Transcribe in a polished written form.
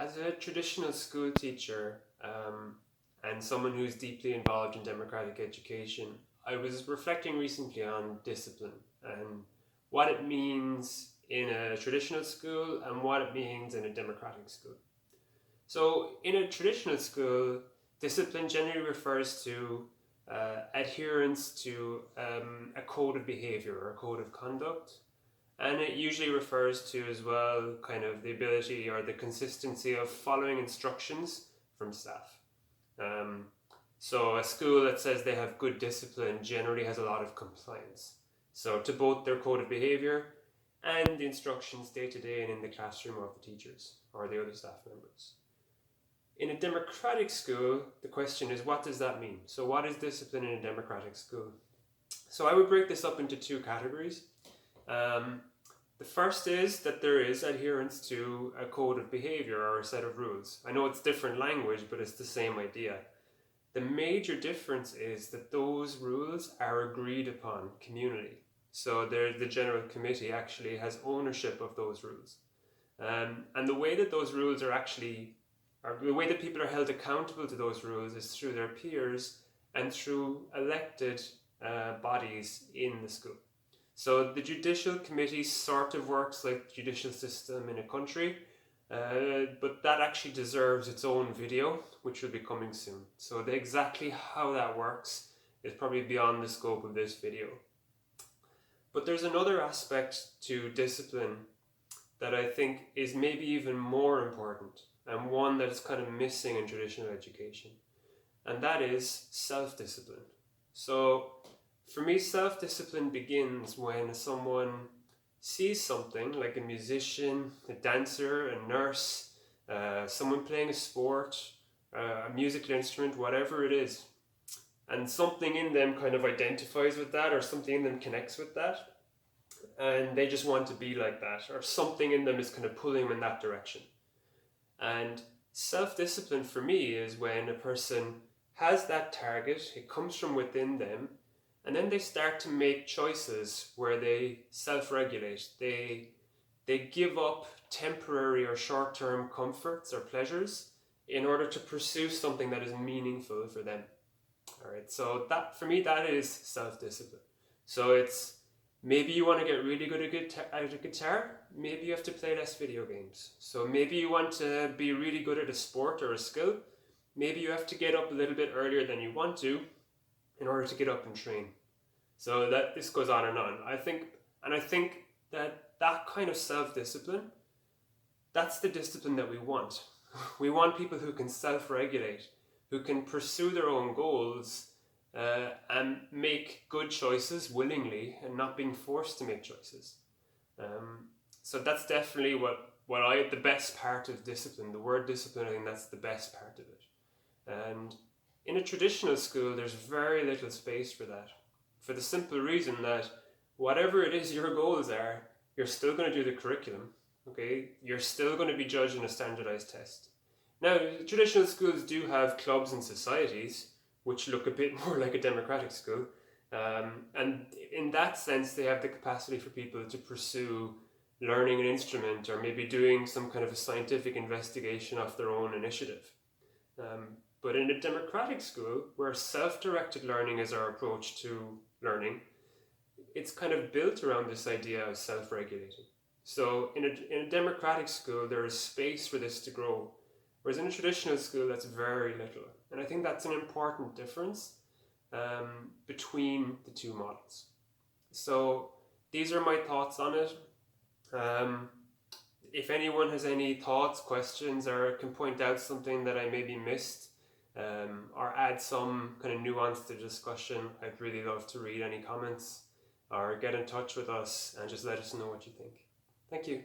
As a traditional school teacher and someone who's deeply involved in democratic education, I was reflecting recently on discipline and what it means in a traditional school and what it means in a democratic school. So, in a traditional school, discipline generally refers to adherence to a code of behavior or a code of conduct. And it usually refers to as well kind of the ability or the consistency of following instructions from staff. Um, so a school that says they have good discipline generally has a lot of compliance. So to both their code of behavior and the instructions day to day and in the classroom of the teachers or the other staff members. In a democratic school, the question is, what does that mean? So what is discipline in a democratic school? So I would break this up into two categories. The first is that there is adherence to a code of behavior or a set of rules. I know it's different language, but it's the same idea. The major difference is that those rules are agreed upon communally. So the General Committee actually has ownership of those rules. And the way that those rules are actually, or the way that people are held accountable to those rules is through their peers and through elected bodies in the school. So the judicial committee sort of works like the judicial system in a country, but that actually deserves its own video, which will be coming soon. So exactly how that works is probably beyond the scope of this video. But there's another aspect to discipline that I think is maybe even more important, and one that is kind of missing in traditional education, and that is self-discipline. So for me, self-discipline begins when someone sees something like a musician, a dancer, a nurse, someone playing a sport, a musical instrument, whatever it is, and something in them kind of identifies with that, or something in them connects with that, and they just want to be like that, or something in them is kind of pulling them in that direction. And self-discipline for me is when a person has that target, it comes from within them, and then they start to make choices where they self-regulate. They give up temporary or short-term comforts or pleasures in order to pursue something that is meaningful for them. All right, so that for me, that is self-discipline. So it's maybe you want to get really good at a guitar, maybe you have to play less video games. So maybe you want to be really good at a sport or a skill, maybe you have to get up a little bit earlier than you want to in order to get up and train. So that this goes on and on. I think that kind of self-discipline, that's the discipline that we want. We want people who can self-regulate, who can pursue their own goals and make good choices willingly and not being forced to make choices. So that's definitely the best part of discipline. The word discipline, I think that's the best part of it. And in a traditional school, there's very little space for that, for the simple reason that whatever it is your goals are, you're still going to do the curriculum. Okay, you're still going to be judged in a standardized test. Now, traditional schools do have clubs and societies, which look a bit more like a democratic school. And in that sense, they have the capacity for people to pursue learning an instrument or maybe doing some kind of a scientific investigation of their own initiative. But in a democratic school, where self-directed learning is our approach to learning, it's kind of built around this idea of self-regulating. So in a democratic school, there is space for this to grow. Whereas in a traditional school, that's very little. And I think that's an important difference between the two models. So these are my thoughts on it. If anyone has any thoughts, questions, or can point out something that I maybe missed, or add some kind of nuance to the discussion, I'd really love to read any comments or get in touch with us and just let us know what you think. Thank you.